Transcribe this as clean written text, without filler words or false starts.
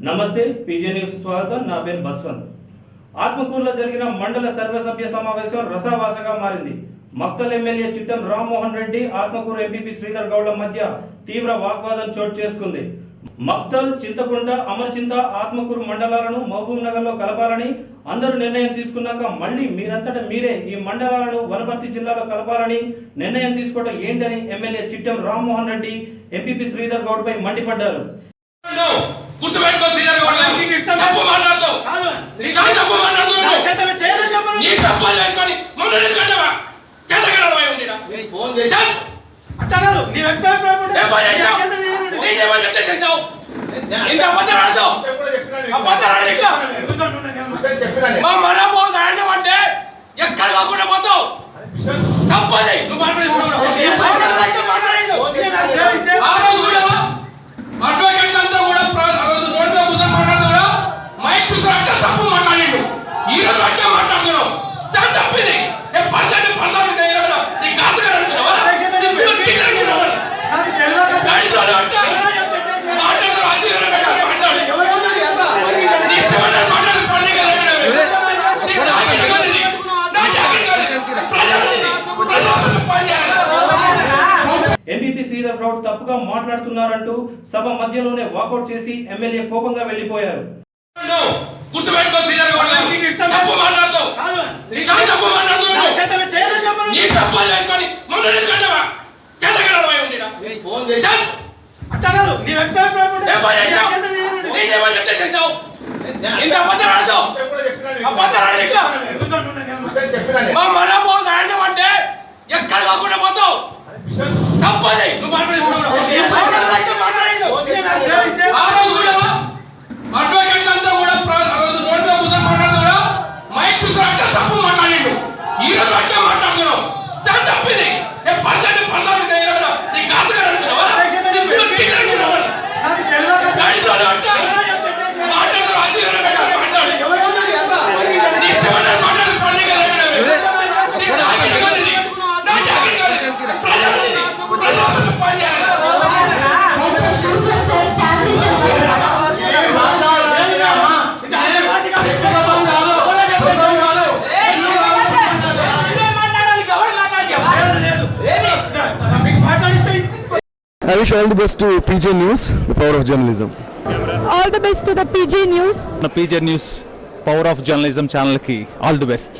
నమస్తే PJ news స్వాగతం. నా పేరు బస్వంత్. ఆత్మకూరులో జరిగిన మండల సర్వసభ్య సమావేశం రసావాసగా మారింది. మక్తల్ ఎమ్మెల్యే చిట్టం రామ్మోహన్ రెడ్డి, ఆత్మకూరు ఎంపీపీ శ్రీధర్ గౌడ మధ్య తీవ్ర వాగ్వాదం చోటు చేసుకుంది. మక్తల్, చింతకుంట, అమర్చింత, ఆత్మకూరు మండలాలను మహబూబ్ నగర్ లో కలపాలని అందరూ నిర్ణయం తీసుకున్నాక మళ్లీ మీరంతటా మీరే ఈ మండలాలను వనపర్తి జిల్లాలో కలపాలని నిర్ణయం తీసుకోవడం ఏంటని ఎమ్మెల్యే చిట్టం రామ్మోహన్ రెడ్డి ఎంపీపీ శ్రీధర్ గౌడ్ పై మండిపడ్డారు. గుర్తుపెట్టుకో శ్రీధర్ గౌడ్, నీకు ఇష్టం తప్పు మాట్లాడుతావు, నీకు తప్పు మాట్లాడుతున్నావు, చేతలు చేయని చెప్పను, నీ తప్పులు చేసుకొని మమ్మల్ని ఎందుకంటావా? చేతగలవై ఉండినా ఫోన్ చేసి అచ్చనారు నీ వ్యక్తిగత నీదేమని చెప్తే చేస్తావు, ఇంత అబద్ధాలు ఆడతావు, అబద్ధాలు ఆడేస్తా మా మనమో దాంట్లో అంటే ఎక్కడ కాకుండా పోతావు. తప్పది నువ్వు మాట్లాడేది ఆ రోజు కూడా అడ్వకేట్ అంతా కూడా రోడ్లో కూర్చొని మాట్లాడుతూ కూడా మైక్ అంటే తప్పు మాట్లాడిండు. ఈ రోజు అంటే మాట్లాడుతున్నావు, చాలా తప్పింది. ఎంపీపీ శ్రీధర్ గౌడ్ తప్పుగా మాట్లాడుతున్నారంటూ సభ మధ్యలోనే వాకౌట్ చేసి ఎమ్మెల్యే కోపంగా వెళ్లిపోయారు. గుర్తుపెట్టుకో శ్రీధర్ గౌడ్, నీకు ఇష్టం తప్పు మాట్లాడుతావు, నీకు తప్పు మాట్లాడుతున్నావు, చేతలు చేయని చెప్పను, నీ తప్పులు చేసుకొని మమ్మల్ని ఎందుకంటావా? చేతగలవై ఉండినా ఫోన్ చేసి అచ్చనారు నీ వ్యక్తిగత నీదేమని చెప్తే చేస్తావు, ఇంత అబద్ధాలు ఆడతావు, అబద్ధాలు ఆడేస్తా మా మనమో దాంట్లో అంటే ఎక్కడ కాకుండా పోతావు. తప్పది నువ్వు మాట్లాడేది ఆ రోజు కూడా అడ్వకేట్ అంతా కూడా రోడ్లో కూర్చొని మాట్లాడుతూ కూడా మైక్ అంటే తప్పు మాట్లాడిండు. ఈ రోజు అంటే మాట్లాడుతున్నావు, చాలా తప్పింది. నీకు ఆశగలుగుతున్నావా? I wish all the best to PJ News, the power of journalism. All the best to the PJ News. PJ News, power of journalism channel ki all the best.